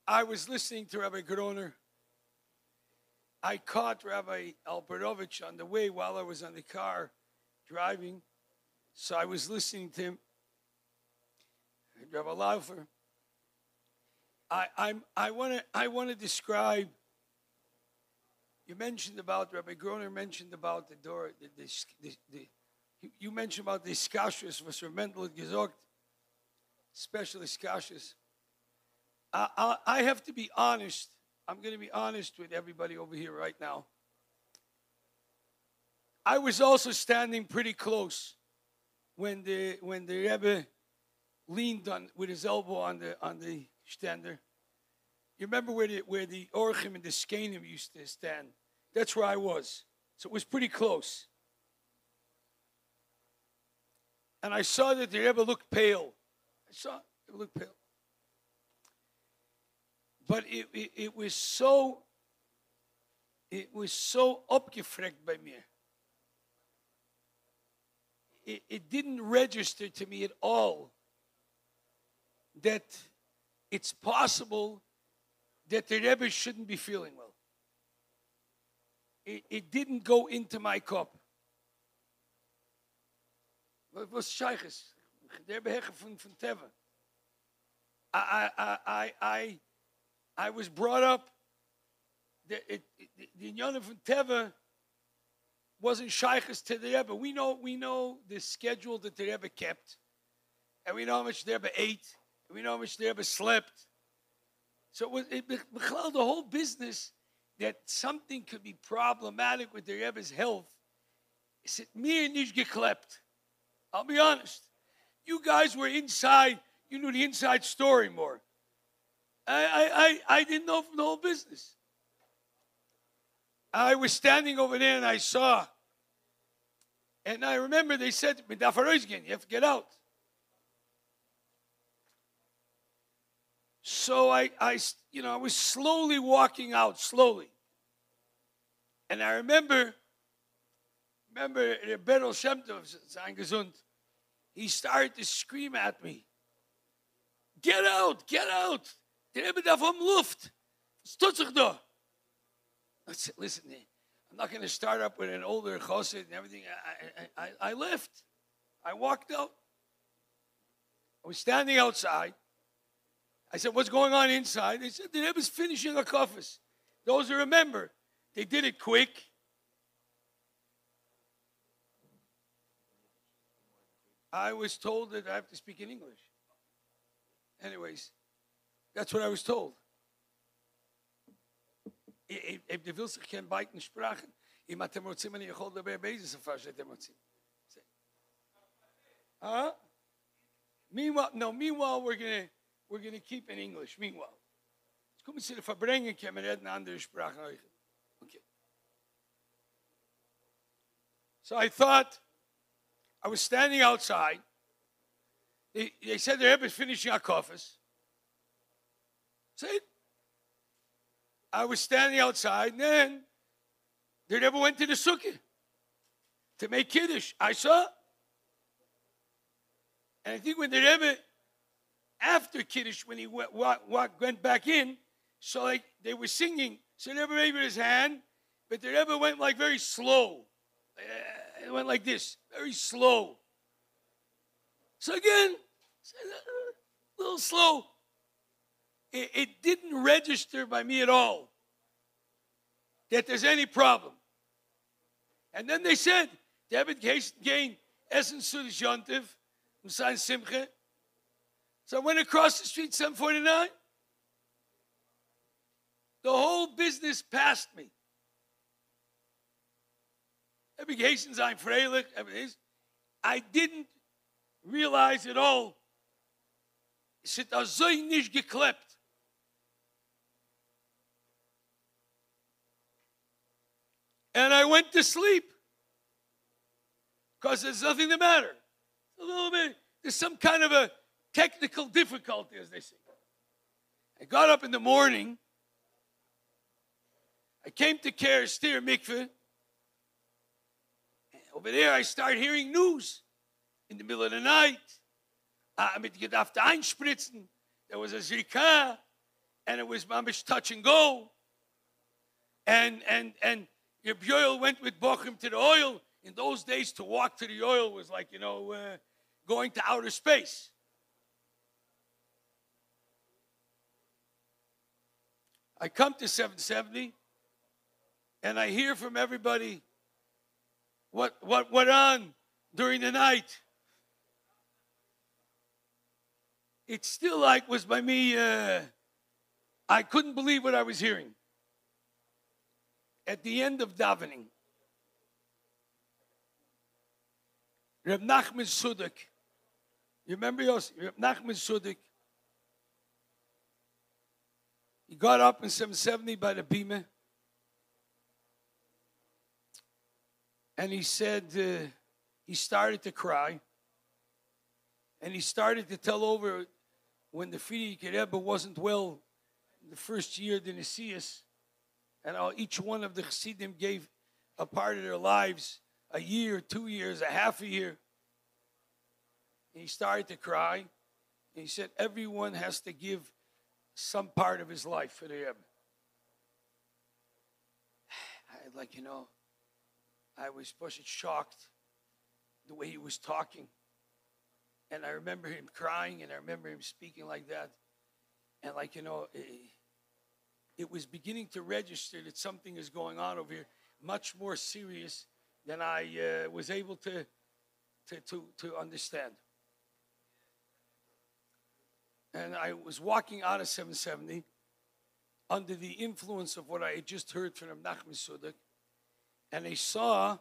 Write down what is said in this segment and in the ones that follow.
I was listening to Rabbi Groner. I caught Rabbi Alperovich on the way while I was on the car driving. So I was listening to him. Rabbi Laufer. I want to describe. You mentioned about Rabbi Groner mentioned about the door. You mentioned about the Skashus, was Mendel gesagt, special Skashus. I have to be honest. I'm going to be honest with everybody over here right now. I was also standing pretty close when the Rebbe leaned on with his elbow on the stander. You remember where the Orchim and the Skanim used to stand? That's where I was. So it was pretty close. And I saw that the Rebbe looked pale. I saw it looked pale. But it was so abgefreckt by me. It didn't register to me at all that it's possible that the Rebbe shouldn't be feeling well. It didn't go into my cup. Wat was Sheiches? Der Rebbe von Teva. I was brought up, the Inyan from Teva wasn't Sheiches to the Rebbe. We know the schedule that the Rebbe kept, and we know how much the Rebbe ate, and we know how much the Rebbe slept. So the whole business that something could be problematic with the Rebbe's health, is it mir nicht geklept. I'll be honest. You guys were inside, you knew the inside story more. I didn't know from the whole business. I was standing over there and I saw. And I remember they said to me, you have to get out. So I was slowly walking out, slowly. And I remember Rebbe Shem Tov, sein gesund, he started to scream at me, get out, get out. Der Rebbe darf Luft. Was tut sich da? I said, listen, I'm not going to start up with an older chassid and everything. I left. I walked out. I was standing outside. I said, what's going on inside? They said, the Rebbe's finishing a kofis. Those who remember, they did it quick. I was told that I have to speak in English. Anyways, that's what I was told. If the willst geen beiden sprachen, iemand tem rotzim ani yachol daber beise safa shetem rotzim. Meanwhile, we're gonna keep in English. Meanwhile, it's kommen zu der Farbrengen, können wir reden andere Sprachen. Okay. So I thought, I was standing outside. They said the Rebbe is finishing our coffers. See? I was standing outside, and then the Rebbe went to the sukkah to make Kiddush. I saw. And I think when the Rebbe, after Kiddush, when he went back in, so like they were singing, so the Rebbe raised his hand, but the Rebbe went like very slow. It went like this, very slow. So again, a little slow. It didn't register by me at all that there's any problem. And then they said, David gained Essence Sudish Yontiv, Musayin Simche. So I went across the street, 749. The whole business passed me. I'm freilich. I didn't realize at all. Es hat so nicht geklebt. And I went to sleep because there's nothing the matter. A little bit, there's some kind of a technical difficulty, as they say. I got up in the morning. I came to Ker Steer Mikveh. Over there, I start hearing news in the middle of the night. Mit gedacht einspritzen. There was a zrika. and it was mamish touch and go. And Reb Yoel went with Bochum to the oil. In those days, to walk to the oil was like, going to outer space. I come to 770, and I hear from everybody what went on during the night. It still like was by me, I couldn't believe what I was hearing. At the end of davening, Reb Nachman Sudik, you remember Reb Nachman Sudik? He got up in 770 by the bima, and he said, he started to cry, and he started to tell over when the Frierdiker Rebbe wasn't well the first year of the Nesius, and each one of the Chassidim gave a part of their lives, a year, 2 years, a half a year. And he started to cry, and he said, everyone has to give some part of his life for the Rebbe. I was shocked the way he was talking. And I remember him crying, and I remember him speaking like that. And it was beginning to register that something is going on over here, much more serious than I was able to understand. And I was walking out of 770 under the influence of what I had just heard from Menachem Sudik, and I saw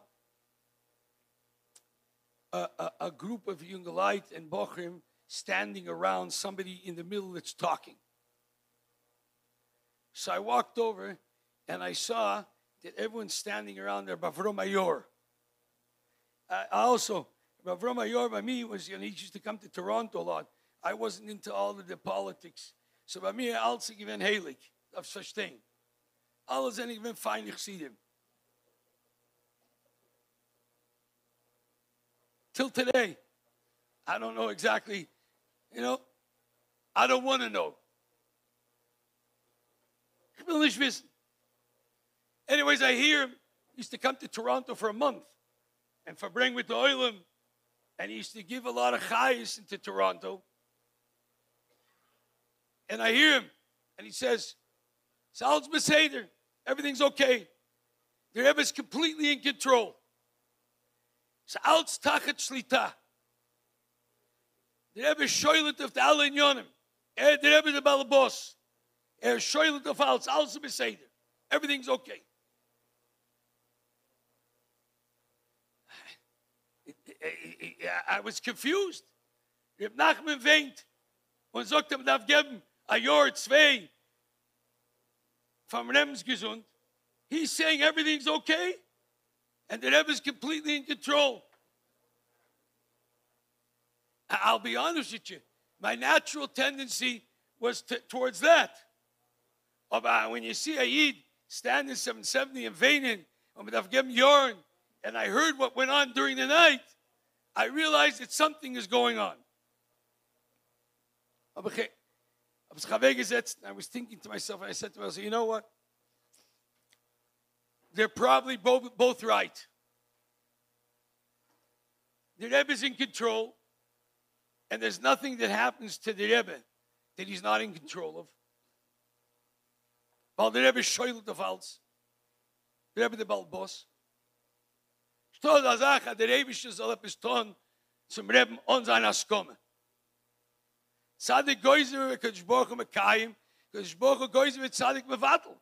a group of Jungelite and Bochum standing around somebody in the middle that's talking. So I walked over, and I saw that everyone's standing around there, Bavro Mayor. Also, Bavro Mayor by me was, he used to come to Toronto a lot. I wasn't into all of the politics. So by me, I also given heilig of such thing. Alles en ik ben feinig Chassidim. Till today, I don't know exactly, I don't want to know. Ich will nicht wissen. Anyways, I hear him. He used to come to Toronto for a month and Farbrengen with the oilim, and he used to give a lot of chayes into Toronto. And I hear him, and he says, Sal's Beseder, everything's okay. The Rebbe is completely in control. Sal's tachat shlita. The Rebbe is shoylet of the alle inyonim. The Rebbe is the balabos. Shoylet of Sal's Beseder. Everything's okay. I was confused. Reb Nachman weint und sagt ihm, darf geben a Jahr, 2 vom Lebensgesund. He's saying everything's okay, and the Rebbe is completely in control. I'll be honest with you. My natural tendency was towards that. When you see a Yid standing 770 and weinen, und darf geben Yarn, and I heard what went on during the night, I realized that something is going on. I was thinking to myself, and I said to myself, you know what? They're probably both right. The Rebbe is in control, and there's nothing that happens to the Rebbe that he's not in control of. Weil der Rebbe schäuelt auf alles. Der Rebbe der Balbos. Statt der Sache, der Rebbe soll etwas tun zum Rebbe und seiner Skomme. Tzadik Goyzer mit Kodesh Baruch Hu Mekayim, Kodesh Baruch Hu Goyzer mit Tzadik Mevatel.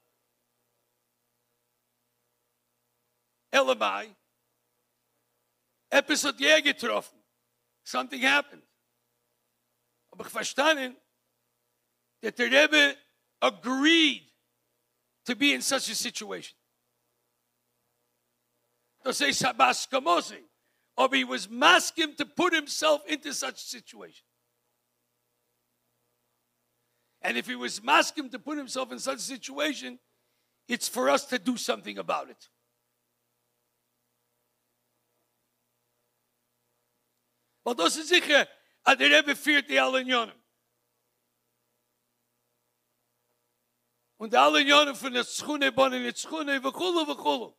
Elamai, etwas hat getroffen. Something happened. Aber ich verstanden, that the Rebbe agreed to be in such a situation. To say Sabas Kamosi, or he was masking to put himself into such a situation. And if he was masking to put himself in such a situation, it's for us to do something about it. Want das ist sicher, der Rebbe führt die alle Unionen. Und alle Jahre von der Schune, Bonnen, der Schune, v'chulu.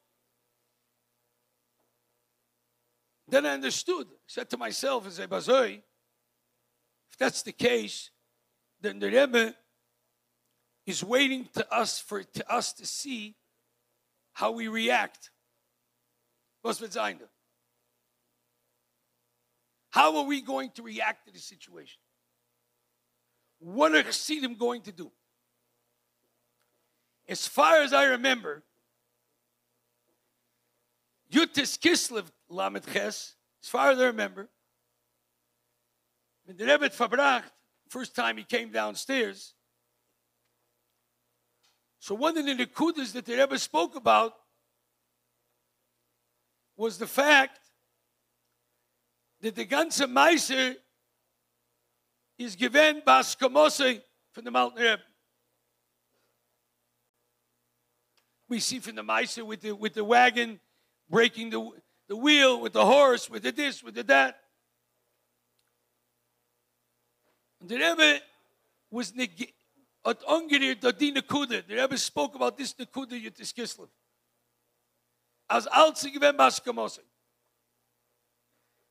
Then I understood. I said to myself, as a bazoi, if that's the case, then the Rebbe is waiting to us to see how we react. Was wird sein da? How are we going to react to the situation? What are Chassidim going to do? As far as I remember, Yutis Kislev Lamed Ches, as far as I remember, when the Rebbe Farbrengen, first time he came downstairs, so one of the nekudas that the Rebbe spoke about was the fact that the ganze Meiser is given baskamose from the Mountain Rebbe. We see from the Meiser with the wagon breaking the wheel, with the horse, with the this, with the that. And the Rebbe was at ongeriert dat die nekuda. The Rebbe spoke about this nekuda Yutis Kislev. As altse given baskamose.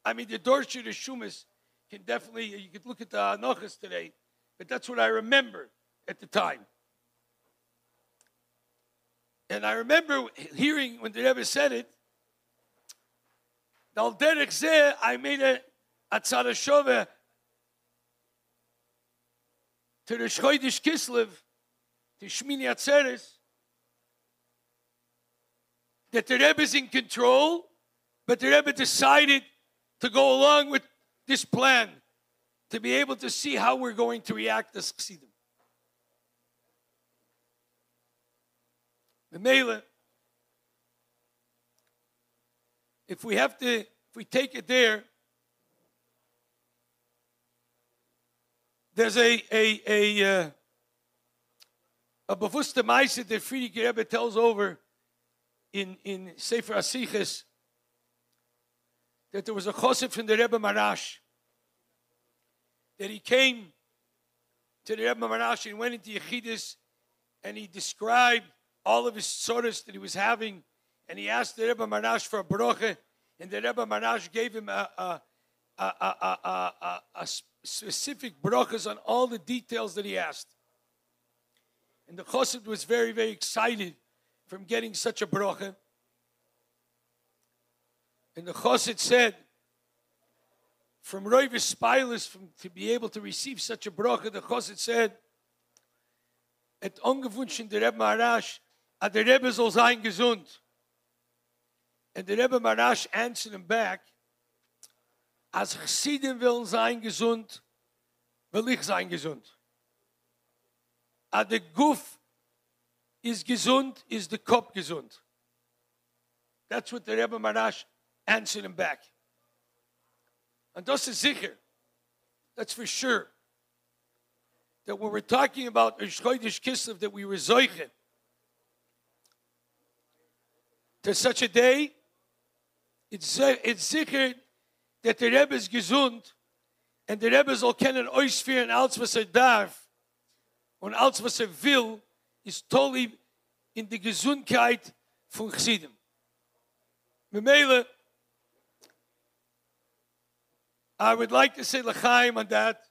I mean, the Dorsher, the Shumas, can definitely, you could look at the Anochas today, but that's what I remember at the time. And I remember hearing when the Rebbe said it, Al derech zeh, I made a atzara shove to the Chodesh Kislev, to Shmini Atzeres, that the Rebbe is in control, but the Rebbe decided to go along with this plan, to be able to see how we're going to react as Chassidim. The Mele, if we take it there, there's a bewusste Meise that Friedrich Rebbe tells over in Sefer Asiches, that there was a chosed from the Rebbe Marash, that he came to the Rebbe Marash and went into Yechidus, and he described all of his tzoros that he was having, and he asked the Rebbe Marash for a bracha, and the Rebbe Marash gave him a specific brachas on all the details that he asked. And the chosed was very, very excited from getting such a bracha. And the Chassid said, from Roivis Spilus, to be able to receive such a bracha, the Chassid said, et ongewunschen der Rebbe Marash, a der Rebbe soll sein gesund. And the Rebbe Marash answered him back, as Chassidim will sein gesund, will ich sein gesund. A der Guf is gesund, is the Kopf gesund. That's what the Rebbe Marash answered him back. And das ist sicher. That's for sure. That when we're talking about Chodesh Kislev, that we rezoichen to such a day, it's sicher that the Rebbe is gesund, and the Rebbe soll kennen ausführen alles, was darf, und alles, was will, ist totally in die Gesundheit von Chassidim. Memele, I would like to say l'chaim on that.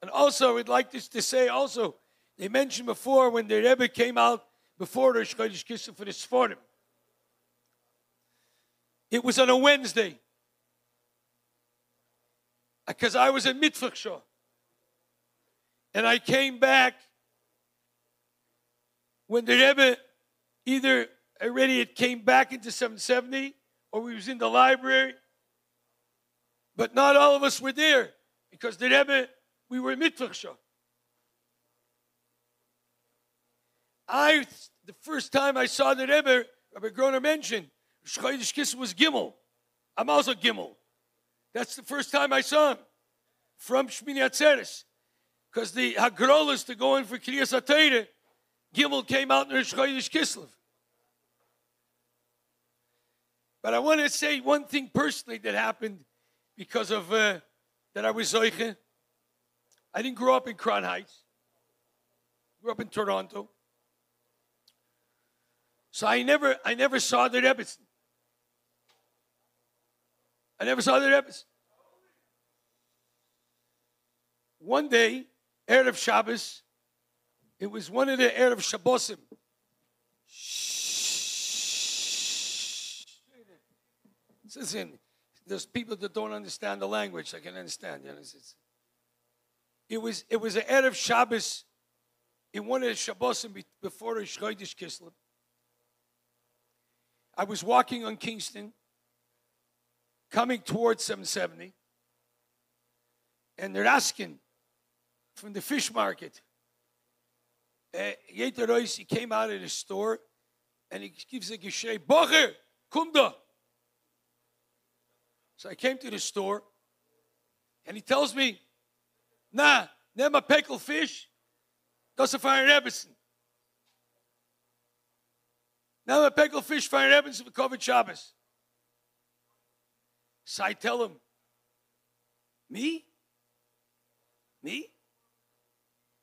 And also, I would like to say also, they mentioned before when the Rebbe came out before the Chodesh Kislev for the Sforim. It was on a Wednesday. Because I was at Mittwoch show. And I came back when the Rebbe either already it came back into 770 or we was in the library. But not all of us were there because the Rebbe, we were in Mittwoch show. The first time I saw the Rebbe, Rabbi Groner mentioned, Chodesh Kislev was Gimel. I'm also Gimel. That's the first time I saw him from Shmini Atzeres. Because the Hagrolas to go in for Kriyas HaTorah, Gimel came out in Chodesh Kislev. But I want to say one thing personally that happened because of that I was Zoiche. I didn't grow up in Crown Heights. I grew up in Toronto. So I never saw the Rebbetzin. I never saw the Rebbetzin. One day, Erev Shabbos, it was one of the Erev Shabbosim. Listen, there's people that don't understand the language. I can understand. You know, it was an Erev Shabbos in one of the Shabbosim before Chodesh Kislev. I was walking on Kingston, coming towards 770, and they're asking from the fish market. Yeter Rosh, he came out of the store, and he gives a geshrei, Bocher, komm da. So I came to the store, and he tells me, nah, never pickled fish, doesn't find Rebbetzin. Now a pickled fish find Rebbetzin for covered Shabbos. So I tell him, me? Me?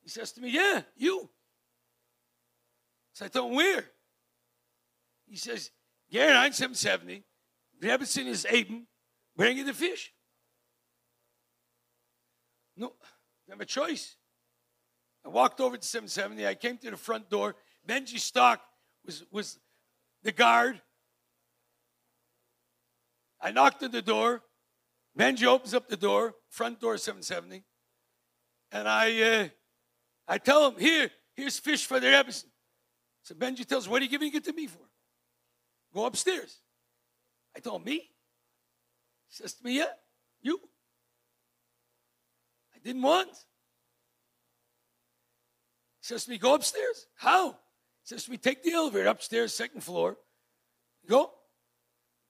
He says to me, yeah, you. So I tell him, where? He says, Garen 770, Rebbetzin is Aben, bringing the fish. No, I have a choice. I walked over to 770. I came to the front door. Benji Stock was the guard. I knocked on the door. Benji opens up the door, front door 770. And I tell him, here's fish for the Rebbetzin. So Benji tells, what are you giving it to me for? Go upstairs. I tell him, me? He says to me, yeah, you. I didn't want. He says to me, go upstairs. How? He says to me, take the elevator upstairs, second floor. Go.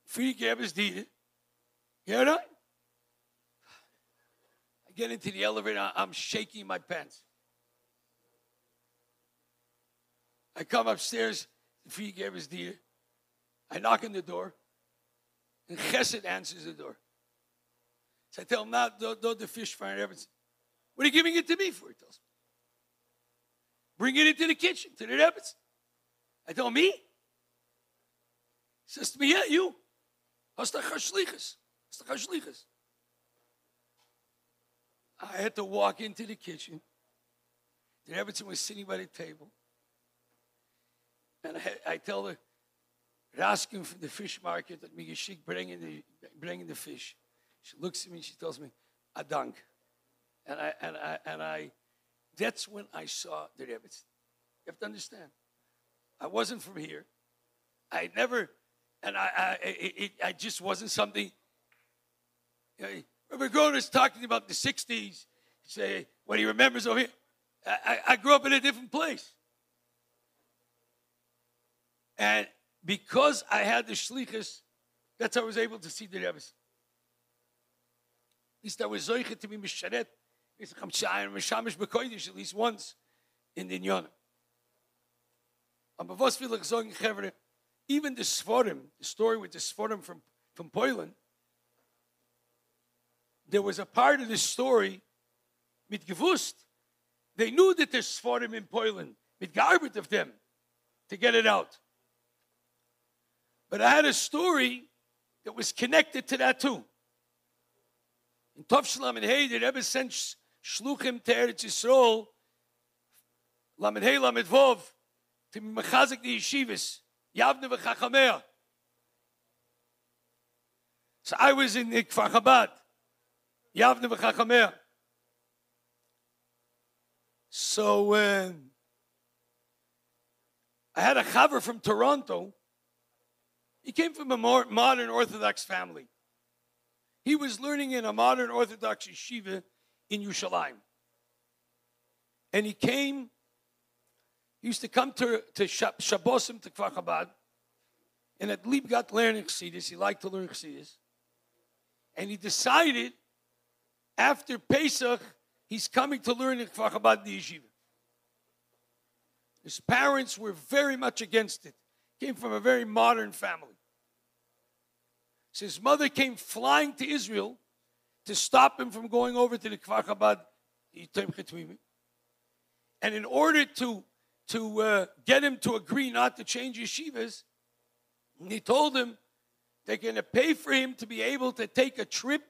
Free Gabbers did it. You hear that? I get into the elevator, I'm shaking my pants. I come upstairs, Free Gabbers did it. I knock on the door, and Chesed answers the door. So I tell him, now, don't the fish find Rebbetzin. What are you giving it to me for? He tells me. Bring it into the kitchen, to the Rebbetzin. I tell him, me? He says to me, yeah, you. Hast du Chashlichus? I had to walk into the kitchen. The Rebbetzin was sitting by the table. And I tell her, Raskin from the fish market that me geschickt bringing the fish. She looks at me, she tells me, Adank. And I that's when I saw the Rebbetzin. You have to understand. I wasn't from here. I never, and I just wasn't something. You know, Rabbi Groner is talking about the 60s. Say what he remembers over here. I grew up in a different place. And because I had the shlichus, that's how I was able to see the Rebbetzin. At least I was zoichet to be misharet, at least once in the Inyan. Even the Sforim, the story with the Sforim from Poland, there was a part of the story, mit gewusst, they knew that there's Sforim in Poland, mit gearbeitet of them, to get it out. But I had a story that was connected to that too. In Tov Lamed Hey, the Rebbe sent Shluchim to Eretz Yisrael, Lamed Hey, Lamed Vov, to mechazik the yeshivas, Yavne v'chachamea. So I was in the Kfar Chabad, Yavne v'chachamea. So I had a chaver from Toronto. He came from a more modern Orthodox family. He was learning in a modern Orthodox yeshiva in Yerushalayim. And he used to come to Shabbosim to Kfar Chabad, and at Lieb got learning Chassidus. He liked to learn Chassidus. And he decided, after Pesach, he's coming to learn in Kfar Chabad the yeshiva. His parents were very much against it. Came from a very modern family. So his mother came flying to Israel to stop him from going over to the Kfar Chabad. And in order to to get him to agree not to change yeshivas. And he told him they're going to pay for him to be able to take a trip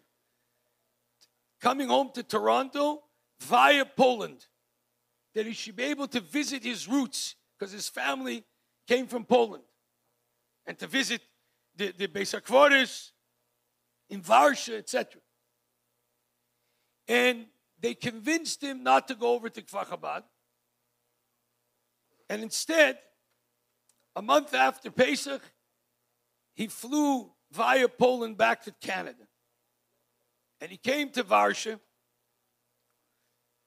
coming home to Toronto via Poland. That he should be able to visit his roots because his family came from Poland. And to visit the Beis HaKvoros in Varsha, etc. And they convinced him not to go over to Kfar Chabad. And instead, a month after Pesach, he flew via Poland back to Canada. And he came to Varsha.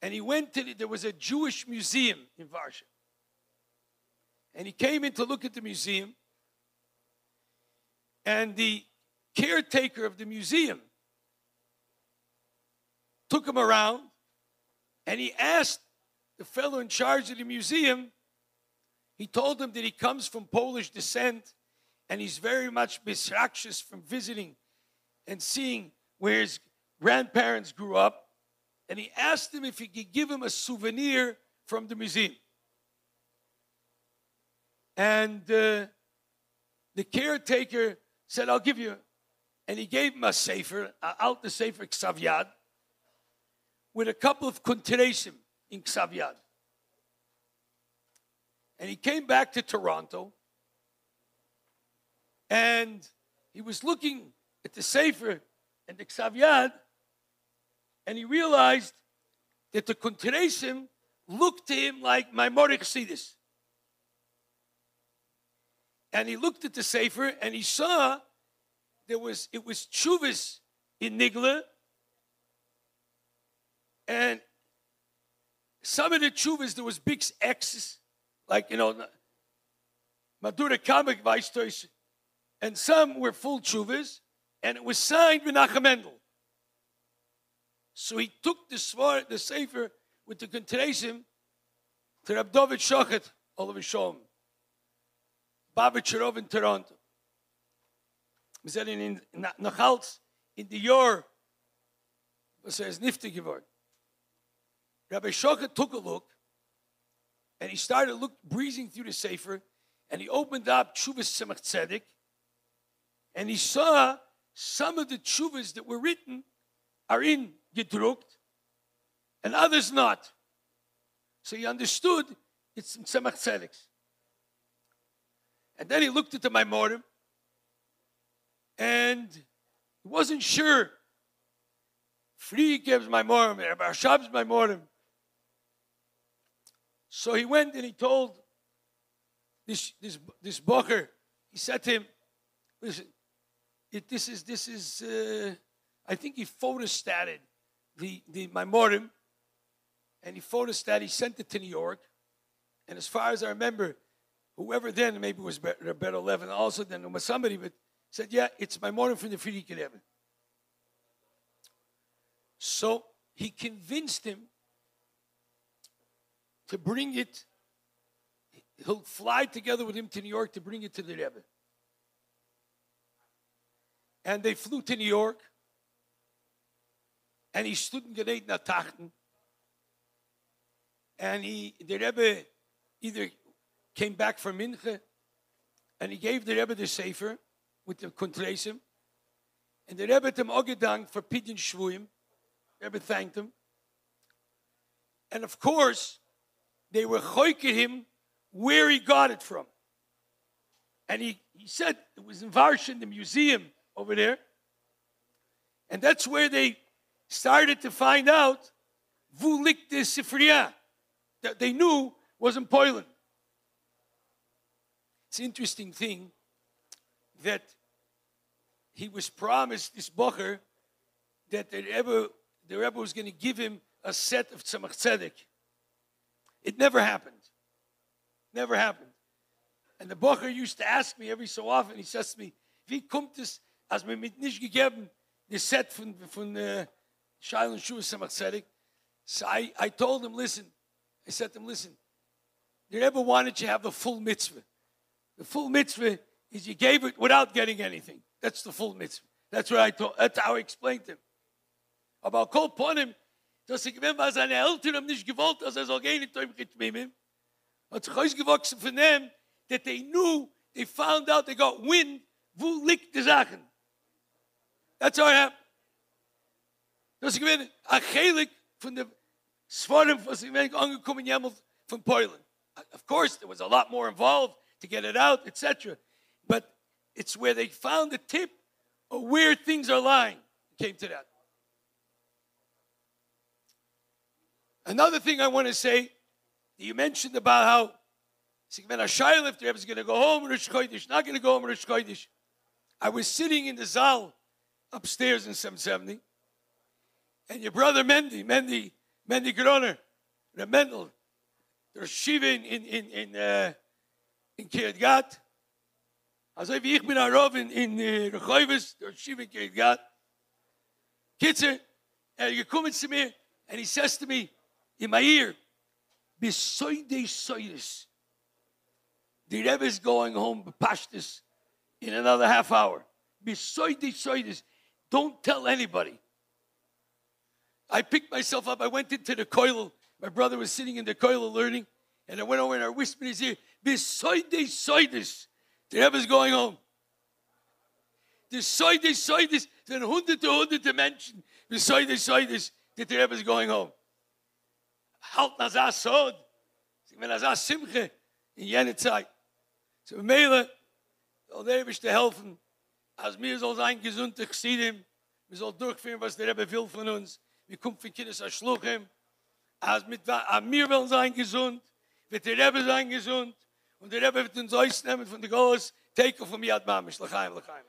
And he went to, there was a Jewish museum in Varsha. And he came in to look at the museum. And the caretaker of the museum took him around. And he asked the fellow in charge of the museum, he told him that he comes from Polish descent. And he's very much misrakshus from visiting and seeing where his grandparents grew up. And he asked him if he could give him a souvenir from the museum. And the caretaker said, I'll give you. And he gave him a sefer, out the sefer Ksav Yad, with a couple of kunteresim in Ksav Yad. And he came back to Toronto. And he was looking at the sefer and the Ksav Yad. And he realized that the kunteresim looked to him like Maimonic Chassidus. And he looked at the sefer and he saw it was tshuvas in Nigla. And some of the tshuvas, there was big X's, like, Madura Kamek Weistois. And some were full tshuvas, and it was signed Menachem Mendel. So he took the sefer with the kunteresim to Rab David Shochet, Olav Shalom, Babich in Toronto. We said in Nachalz, in the year, was er nifte geworden. Rabbi Shochet took a look, and he started breezing through the sefer, and he opened up Tshuvas Tzemach Tzedek, and he saw some of the tshuvas that were written are in gedruckt, and others not. So he understood it's in Tzemach Tzedek's. And then he looked at the Maimorim, and he wasn't sure. Friikev's Maimorim, Rabbi Shab's Maimorim. So he went and he told this bocher, he said to him, listen, this is I think he photostated the Maimorim, and he photostated, he sent it to New York. And as far as I remember, whoever then, maybe it was Rebbe 11, also then there was somebody, but said, yeah, it's Maimorim from the Friedrich Rebbe. So he convinced him to bring it. He'll fly together with him to New York to bring it to the Rebbe. And they flew to New York. And he stood in Gneit Natachten. And the Rebbe either came back from Minche, and he gave the Rebbe the sefer with the kunteresim. And the Rebbe had him ogedankt for Pidyon Shvuyim. The Rebbe thanked him. And of course, they were choiking him where he got it from. And he said it was in Varsha, in the museum over there. And that's where they started to find out who licked the Sifriya that they knew was in Poland. It's an interesting thing that he was promised, this bocher, that the Rebbe was going to give him a set of Tzemach Tzedek. It never happened. Never happened. And the bocher used to ask me every so often, he says to me, wie kommt es, als mir mit nicht gegeben, the set von Shail and Shua Tzemach Tzedek? So I told him, listen, I said to him, listen, the Rebbe wanted you to have the full mitzvah. The full mitzvah is you gave it without getting anything. That's the full mitzvah. That's what I told. That's how I explained to him. Aber Kol Ponim, dass ich gewinnt, weil seine Eltern haben nicht gewollt, dass soll gehen in Teufel mit ihm. hat sich ausgewachsen von dem, that they knew, they found out, they got wind, wo liegt die Sachen. That's how it happened. Das ist gewesen, ein Chelik von der Sfarim, was ich angekommen jemals from Poland. Of course, there was a lot more involved to get it out, etc. But it's where they found the tip of where things are lying. It came to that. Another thing I want to say, you mentioned about how when a Shaila, if they're going to go home on Rosh Chodesh, not going to go home on Rosh Chodesh. I was sitting in the Zal upstairs in 770, and your brother Mendy Groner, the Mendel, there's Shiva in Kiryat Gat. Also wie ich bin Arov in Rechoivis, there's Shiva in Kiryat Gat. Kitzer, gekommen zu mir, and he says to me in my ear, Besoide Soides. The Rebbe is going home, Pashtus, in another half hour. Besoide Soides. Don't tell anybody. I picked myself up. I went into the koilel. My brother was sitting in the koilel learning. And I went over and I whispered in his ear, Besoide Soides. The Rebbe is going home. The Soide Soides, von 100 to 100 dimension. Besoide Soides, that the Rebbe is going home. Halt nazar sod. Wenn nazar simche in jene Zeit. So Mele, soll der Rebbe zu helfen, als mir soll sein gesund, ich sehe dem, wir soll durchführen, was der Rebbe will von uns. Wir kommen für Kindes Schluchem, als mir will sein gesund, wird der Rebbe sein gesund, und der Rebbe wird uns ausnehmen von der Golos, take von mir ad Mamisch, L'chaim, L'chaim.